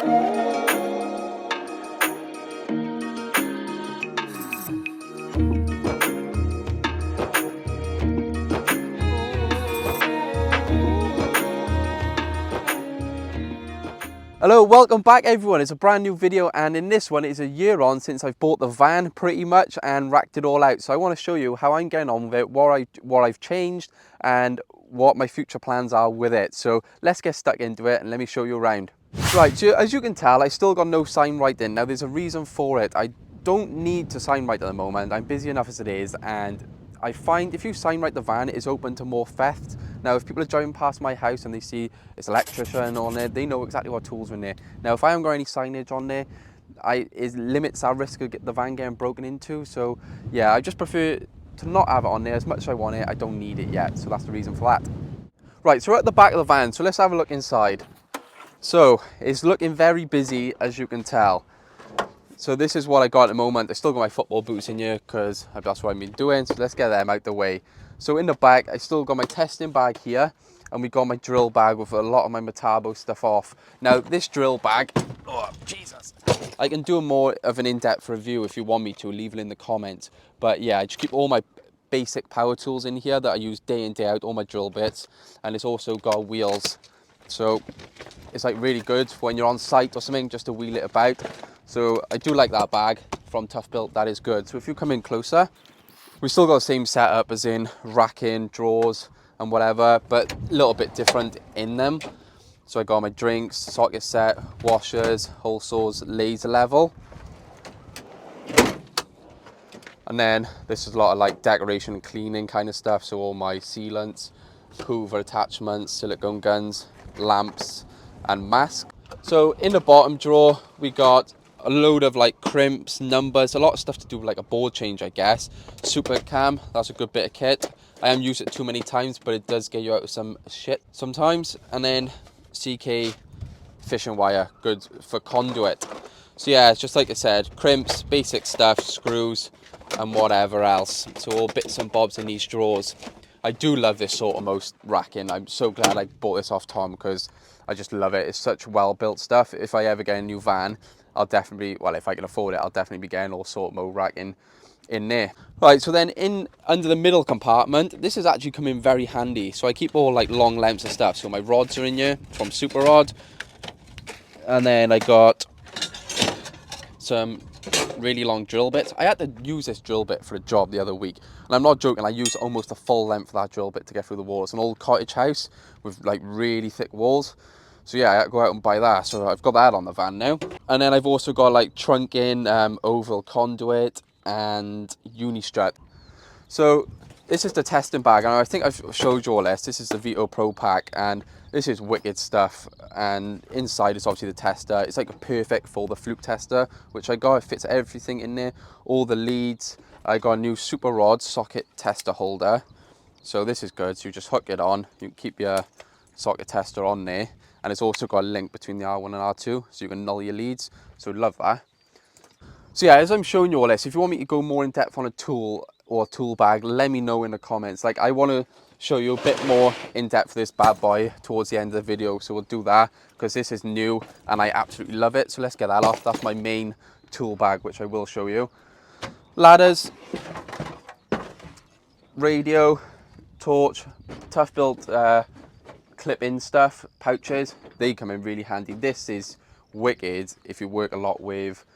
Hello, welcome back everyone. It's a brand new video, and in this one it's a year on since I've bought the van pretty much and racked it all out. So I want to show you how I'm getting on with it, what I've changed and what my future plans are with it. So let's get stuck into it and let me show you around. Right, so as you can tell, I still got no sign writing. Now there's a reason for it. I don't need to sign write at the moment. I'm busy enough as it is, and I find if you sign write the van, it's open to more theft. Now, if people are driving past my house and they see it's Electrician on there, they know exactly what tools are in there. Now, if I haven't got any signage on there, it limits our risk of the van getting broken into. So, yeah, I just prefer to not have it on there. As much as I want it, I don't need it yet. So that's the reason for that. Right, so we're at the back of the van. So let's have a look inside. So it's looking very busy, as you can tell. So this is what I got at the moment. I still got my football boots in here because that's what I've been doing. So let's get them out the way. So in the back, I still got my testing bag here, and we got my drill bag with a lot of my Metabo stuff off. Now this drill bag, oh Jesus, I can do more of an in-depth review if you want me to, leave it in the comments. But yeah, I just keep all my basic power tools in here that I use day in, day out, all my drill bits. And it's also got wheels. So it's like really good when you're on site or something, just to wheel it about. So I do like that bag from Tough Built, that is good. So if you come in closer, we still got the same setup as in racking, drawers and whatever, but a little bit different in them. So I got my drinks, socket set, washers, hole saws, laser level. And then this is a lot of like decoration and cleaning kind of stuff. So all my sealants, Hoover attachments, silicone guns, lamps and mask. So in the bottom drawer, we got a load of like crimps, numbers, a lot of stuff to do with like a board change, I guess. Super cam, that's a good bit of kit. I haven't used it too many times, but it does get you out of some shit sometimes. And then CK fishing wire, good for conduit. So yeah, it's just like I said, crimps, basic stuff, screws and whatever else. So all bits and bobs in these drawers. I do love this sort of most racking. I'm so glad I bought this off Tom because I just love it. It's such well built stuff. If I ever get a new van, I'll definitely, well, if I can afford it, I'll definitely be getting all sort mode racking in there. Right, so then in under the middle compartment, this has actually come in very handy. So I keep all like long lengths of stuff. So my rods are in here from Super Rod. And then I got some really long drill bits. I had to use this drill bit for a job the other week, and I'm not joking, I used almost the full length of that drill bit to get through the wall. It's an old cottage house with like really thick walls, so yeah, I had to go out and buy that. So I've got that on the van now. And then I've also got like trunking, oval conduit and uni strut. So this is the testing bag, and I think I've showed you all this. This is the Veto Pro Pack, and this is wicked stuff. And inside is obviously the tester. It's like a perfect for the fluke tester, which I got. It fits everything in there, all the leads. I got a new Super Rod socket tester holder. So this is good. So you just hook it on. You can keep your socket tester on there. And it's also got a link between the R1 and R2, so you can null your leads. So love that. So yeah, as I'm showing you all this, if you want me to go more in depth on a tool or a tool bag, let me know in the comments. Like, I want to show you a bit more in depth for this bad boy towards the end of the video, so we'll do that because this is new and I absolutely love it. So let's get that off. That's my main tool bag, which I will show you. Ladders, radio, torch, Tough Built clip-in stuff, pouches, they come in really handy. This is wicked if you work a lot with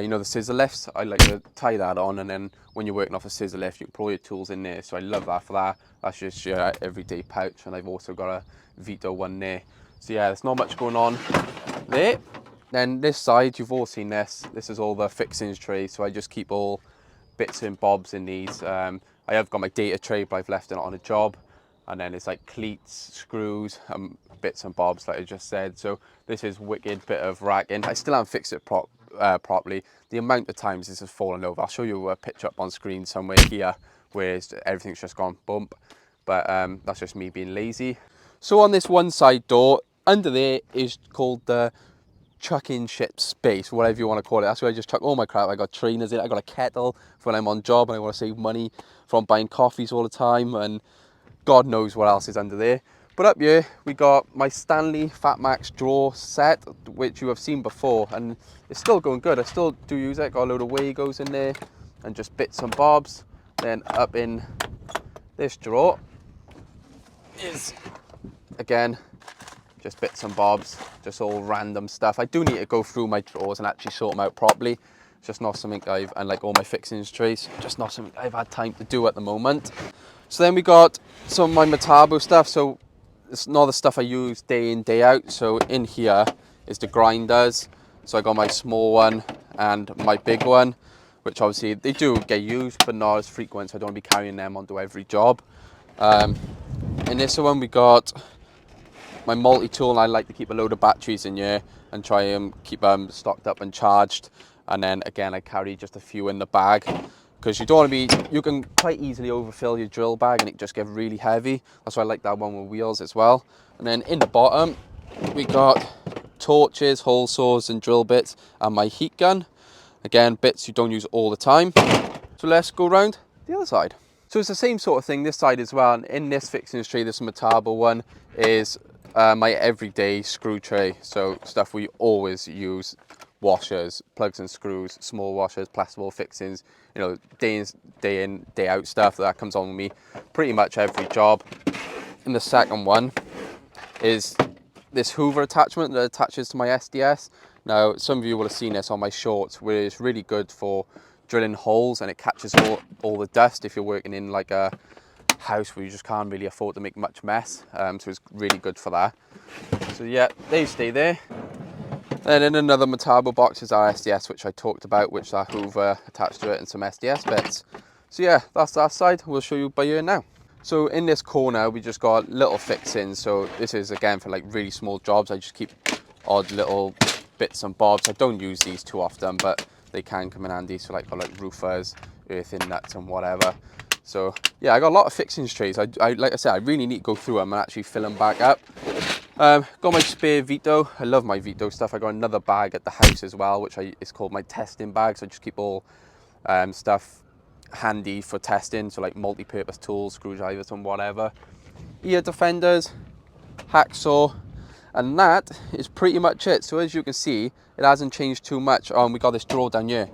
you know, the scissor lifts. I like to tie that on, and then when you're working off a scissor lift, you can put all your tools in there. So I love that for that. That's just your everyday pouch. And I've also got a Veto one there. So yeah, there's not much going on there. Then this side, you've all seen this. This is all the fixings tray. So I just keep all bits and bobs in these. I have got my data tray, but I've left it on a job. And then it's like cleats, screws, bits and bobs, like I just said. So this is wicked bit of racking. I still haven't fixed it properly. The amount of times this has fallen over, I'll show you a picture up on screen somewhere here where everything's just gone bump, but that's just me being lazy. So on this one side door, under there is called the chuck-in shit space, whatever you want to call it. That's where I just chuck all my crap. I got trainers in it, I got a kettle for when I'm on job and I want to save money from buying coffees all the time, and God knows what else is under there. But up here we got my Stanley Fat Max drawer set, which you have seen before, and it's still going good. I still do use it. Got a load of Wagos in there and just bits and bobs. Then up in this drawer is, again, just bits and bobs, just all random stuff. I do need to go through my drawers and actually sort them out properly. It's just not something and like all my fixings trays, just not something I've had time to do at the moment. So then we got some of my Metabo stuff. So it's not the stuff I use day in, day out. So in here is the grinders. So I got my small one and my big one, which obviously they do get used, but not as frequent. So I don't want to be carrying them onto every job. In this one we got my multi-tool, and I like to keep a load of batteries in here and try and keep them stocked up and charged. And then again, I carry just a few in the bag, because you don't want to be, you can quite easily overfill your drill bag and it just get really heavy. That's why I like that one with wheels as well. And then in the bottom, we got torches, hole saws and drill bits, and my heat gun. Again, bits you don't use all the time. So let's go around the other side. So it's the same sort of thing this side as well. And in this fixings tray, this Metabo one is my everyday screw tray. So stuff we always use: washers, plugs and screws, small washers, plasterboard fixings, you know, day in, day out stuff that comes on with me pretty much every job. And the second one is this Hoover attachment that attaches to my SDS. Now, some of you will have seen this on my shorts, where it's really good for drilling holes, and it catches all the dust if you're working in like a house where you just can't really afford to make much mess. So it's really good for that. So yeah, they stay there. And in another Metabo box is our SDS, which I talked about, which that Hoover attached to it, and some SDS bits. So yeah, that's that side. We'll show you by here now. So in this corner, we just got little fixings. So this is again for like really small jobs. I just keep odd little bits and bobs. I don't use these too often, but they can come in handy. So like for like roofers, earthing nuts and whatever. So yeah, I got a lot of fixings trays. I like I said, I really need to go through them and actually fill them back up. Got my spare Veto. I love my Veto stuff. I got another bag at the house as well, which is called my testing bag. So I just keep all stuff handy for testing. So like multi-purpose tools, screwdrivers and whatever. Ear defenders, hacksaw, and that is pretty much it. So as you can see, it hasn't changed too much. We got this drawer down here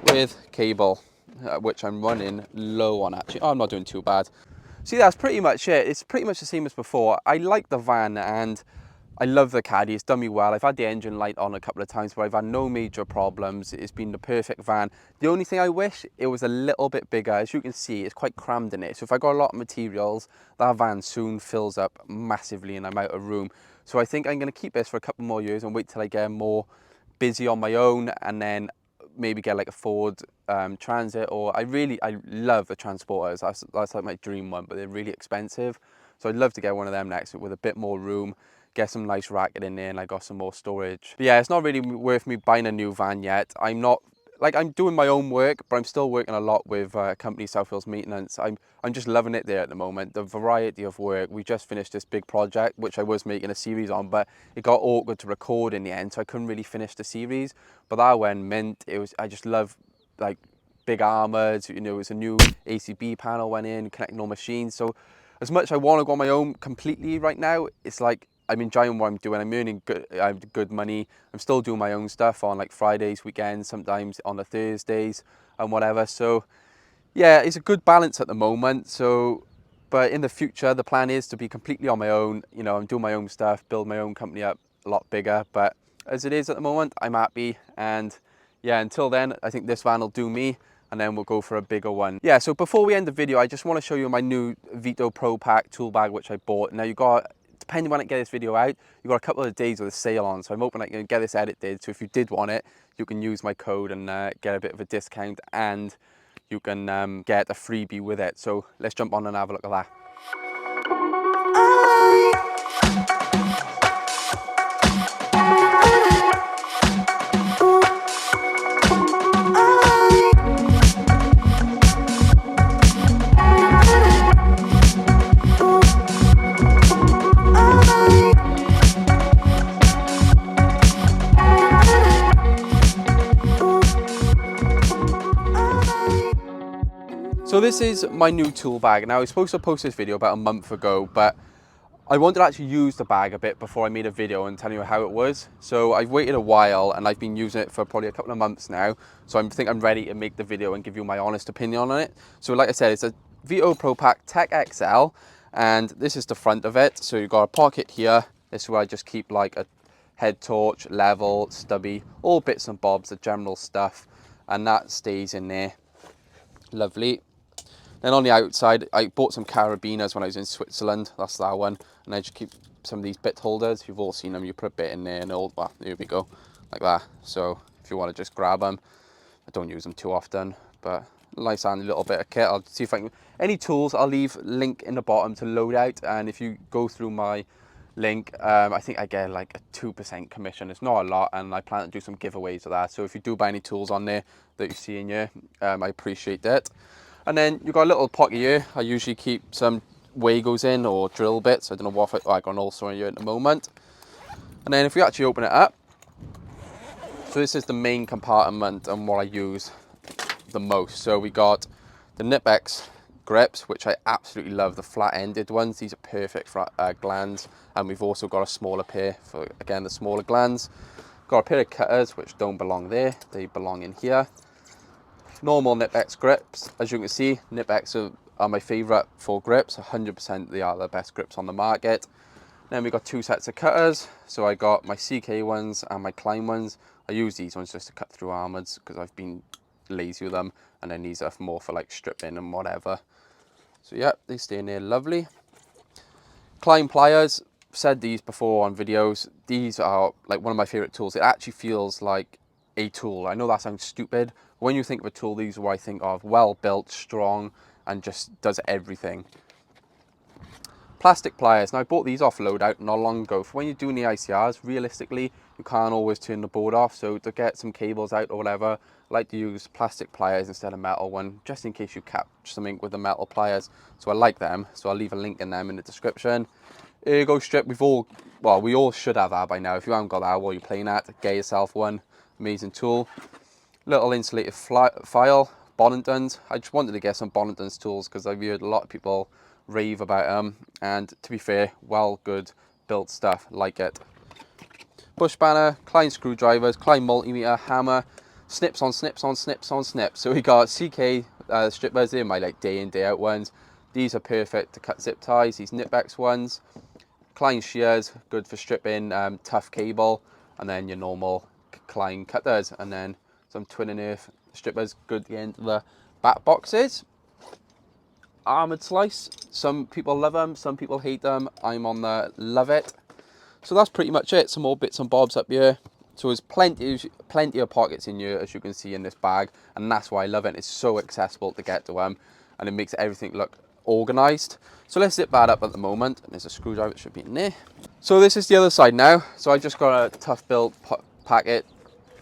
with cable, which I'm running low on actually. Oh, I'm not doing too bad. See, that's pretty much it. It's pretty much the same as before. I like the van and I love the caddy. It's done me well. I've had the engine light on a couple of times, but I've had no major problems. It's been the perfect van. The only thing I wish, it was a little bit bigger. As you can see, it's quite crammed in it. So if I got a lot of materials, that van soon fills up massively and I'm out of room. So I think I'm going to keep this for a couple more years and wait till I get more busy on my own, and then maybe get like a Ford Transit, or I love the Transporters. That's like my dream one, but they're really expensive. So I'd love to get one of them next with a bit more room, get some nice racket in there, and I got some more storage. But yeah, it's not really worth me buying a new van yet. I'm doing my own work, but I'm still working a lot with company South Wales Maintenance. I'm just loving it there at the moment. The variety of work. We just finished this big project, which I was making a series on, but it got awkward to record in the end, so I couldn't really finish the series. But that went mint. I just love like big armors. You know, it was a new ACB panel went in, connecting all machines. So as much as I want to go on my own completely right now, it's like I'm enjoying what I'm doing. I'm earning good money. I'm still doing my own stuff on like Fridays, weekends, sometimes on the Thursdays and whatever. So yeah, it's a good balance at the moment. So, but in the future, the plan is to be completely on my own. You know, I'm doing my own stuff, build my own company up a lot bigger. But as it is at the moment, I'm happy. And yeah, until then, I think this van will do me, and then we'll go for a bigger one. Yeah, so before we end the video, I just want to show you my new Veto Pro Pack tool bag, which I bought. Now you got, depending when I get this video out, you got a couple of days with a sale on. So I'm hoping I can get this edited. So if you did want it, you can use my code and get a bit of a discount, and you can get a freebie with it. So let's jump on and have a look at that. So this is my new tool bag. Now I was supposed to post this video about a month ago, but I wanted to actually use the bag a bit before I made a video and tell you how it was. So I've waited a while and I've been using it for probably a couple of months now. So I think I'm ready to make the video and give you my honest opinion on it. So like I said, it's a Veto Pro Pack Tech XL, and this is the front of it. So you've got a pocket here. This is where I just keep like a head torch, level, stubby, all bits and bobs, the general stuff. And that stays in there. Lovely. Then on the outside, I bought some carabiners when I was in Switzerland. That's that one. And I just keep some of these bit holders. You've all seen them. You put a bit in there and all, well, here we go, like that. So if you want to just grab them, I don't use them too often, but nice handy little bit of kit. I'll see if I can, any tools, I'll leave link in the bottom to load out. And if you go through my link, I think I get like a 2% commission. It's not a lot, and I plan to do some giveaways of that. So if you do buy any tools on there that you see in here, I appreciate it. And then you've got a little pocket here. I usually keep some Wagos in or drill bits. I don't know what I got an also in here at the moment. And then if we actually open it up, so this is the main compartment and what I use the most. So we got the Nipex grips, which I absolutely love, the flat-ended ones. These are perfect for glands. And we've also got a smaller pair for, again, the smaller glands. Got a pair of cutters, which don't belong there. They belong in here. Normal Nipex grips. As you can see, Nipex are my favourite for grips. 100% they are the best grips on the market. Then we got two sets of cutters. So I got my CK ones and my Klein ones. I use these ones just to cut through armouds because I've been lazy with them. And then these are more for like stripping and whatever. So yeah, they stay in there lovely. Klein pliers. Said these before on videos. These are like one of my favourite tools. It actually feels like a tool. I know that sounds stupid. When you think of a tool, these are what I think of. Well built, strong, and just does everything. Plastic pliers. Now I bought these off loadout not long ago. For when you're doing the ICRs, realistically, you can't always turn the board off. So to get some cables out or whatever, I like to use plastic pliers instead of metal one, just in case you catch something with the metal pliers. So I like them. So I'll leave a link in them in the description. Ergo strip, we all should have that by now. If you haven't got that, what are you playing at? Get yourself one. Amazing tool. Little insulated file, Boningtons. I just wanted to get some Boningtons tools because I've heard a lot of people rave about them. And to be fair, well, good built stuff, like it. Bush banner, Klein screwdrivers, Klein multimeter, hammer, snips on snips on snips on snips. So we got CK strippers, they're my like day in day out ones. These are perfect to cut zip ties, these Nipex ones. Klein shears, good for stripping tough cable. And then your normal Klein cutters, and then some twin and earth strippers, good at the end of the back boxes. Armoured slice, some people love them, some people hate them. I'm on the love it. So that's pretty much it. Some more bits and bobs up here. So there's plenty of pockets in here, as you can see in this bag, and that's why I love it. It's so accessible to get to them, and it makes everything look organised. So let's zip that up at the moment, and there's a screwdriver that should be in there. So this is the other side now. So I just got a tough build packet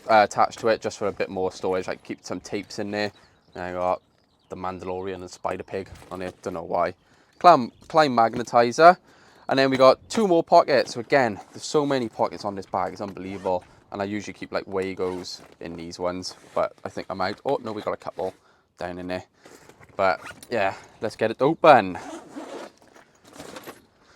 attached to it just for a bit more storage. I keep some tapes in there. And I got the Mandalorian and Spider Pig on it, don't know why. Klein magnetizer, and then we got two more pockets. So again, there's so many pockets on this bag, it's unbelievable. And I usually keep like Wagos in these ones, but I think I'm out. Oh no, we got a couple down in there. But yeah, let's get it open.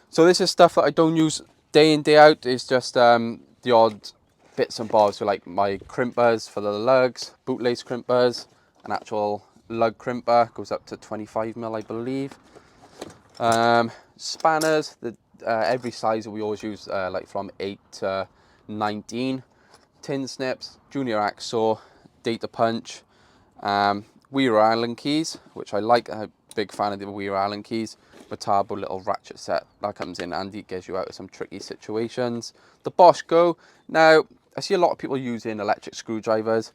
So this is stuff that I don't use day in, day out. It's just the odd bits and bobs. So like my crimpers for the lugs, bootlace crimpers, an actual lug crimper, goes up to 25 mil, I believe. Spanners, every size we always use, like from 8 to 19. Tin snips, junior axe saw, data punch, Weir Allen keys, which I like. I'm a big fan of the Weir Allen keys. Metabo little ratchet set that comes in handy, gets you out of some tricky situations. The Bosch Go. Now I see a lot of people using electric screwdrivers,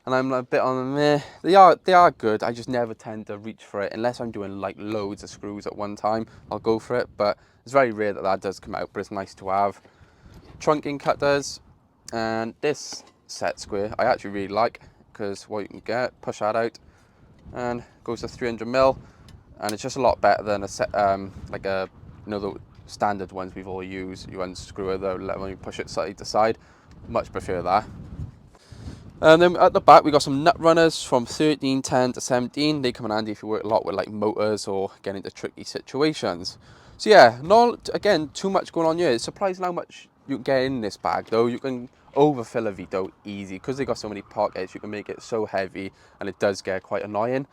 and I'm a bit on meh. They are good. I just never tend to reach for it unless I'm doing like loads of screws at one time. I'll go for it, but it's very rare that does come out. But it's nice to have. Trunking cutters, and this set square I actually really like because what you can get, push that out, and goes to 300 mil. And it's just a lot better than a set, like a, you know, the standard ones we've all used. You unscrew it though, when you push it side to side. Much prefer that. And then at the back we got some nut runners from 13, 10 to 17. They come in handy if you work a lot with like motors or get into tricky situations. So yeah, not again too much going on here. It's surprising how much you can get in this bag though. You can overfill a Veto easy because they got so many pockets. You can make it so heavy and it does get quite annoying.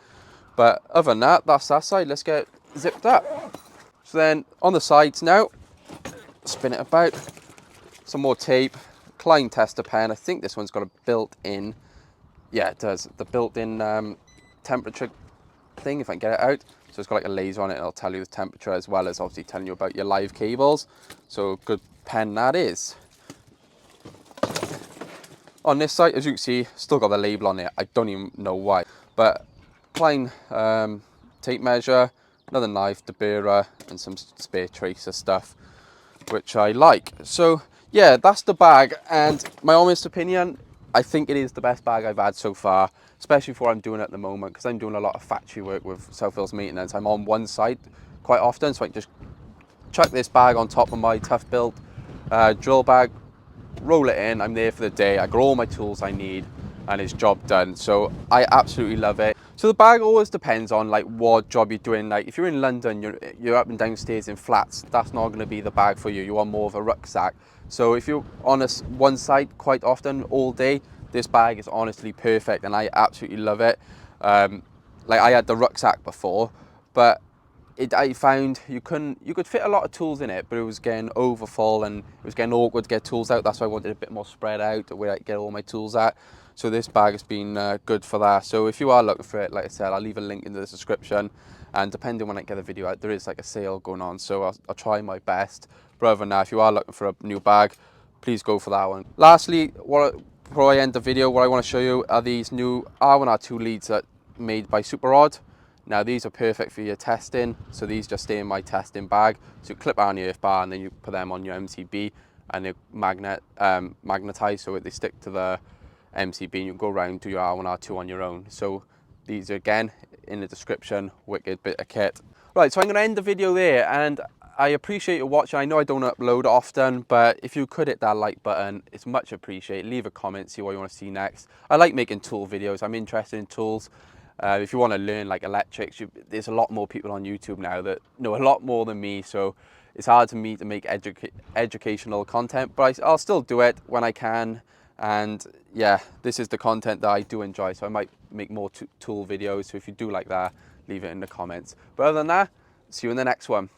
But other than that, that's that side. Let's get zipped up. So then on the sides now, spin it about. Some more tape, Klein tester pen. I think this one's got a built-in, yeah it does, the built-in temperature thing if I can get it out. So it's got like a laser on it and it'll tell you the temperature as well as obviously telling you about your live cables. So good pen that is. On this side, as you can see, still got the label on it. I don't even know why. But Klein tape measure, another knife, deburrer, and some spare tracer stuff, which I like. So yeah, that's the bag, and my honest opinion, I think it is the best bag I've had so far, especially for what I'm doing at the moment, because I'm doing a lot of factory work with South Wales Maintenance. I'm on one site quite often, so I can just chuck this bag on top of my tough built drill bag, roll it in, I'm there for the day, I got all my tools I need, and it's job done. So I absolutely love it. So the bag always depends on like what job you're doing. Like if you're in London, you're up and downstairs in flats, that's not going to be the bag for you. You want more of a rucksack. So if you're on one side quite often all day, this bag is honestly perfect, and I absolutely love it. Like I had the rucksack before, but I found you could fit a lot of tools in it, but it was getting overfull and it was getting awkward to get tools out. That's why I wanted a bit more spread out where I get all my tools at. So this bag has been good for that. So if you are looking for it, like I said, I'll leave a link in the description, and depending when I get the video out, there is like a sale going on, so I'll try my best. But other than that, if you are looking for a new bag, please go for that one. Lastly, before I end the video, what I want to show you are these new R1R2 leads that made by Super Rod. Now these are perfect for your testing, so these just stay in my testing bag. So you clip on your earth bar and then you put them on your MCB, and they're magnetized, so they stick to the MCB, and you can go around do your R1, R2 on your own. So these are again in the description, wicked bit of kit. Right, so I'm going to end the video there, and I appreciate you watching. I know I don't upload often, but if you could hit that like button, it's much appreciated. Leave a comment, see what you want to see next. I like making tool videos. I'm interested in tools. If you want to learn like electrics, there's a lot more people on YouTube now that know a lot more than me, so it's hard for me to make educational content, but I'll still do it when I can. And yeah, this is the content that I do enjoy, so I might make more tool videos. So if you do like that, leave it in the comments. But other than that, see you in the next one.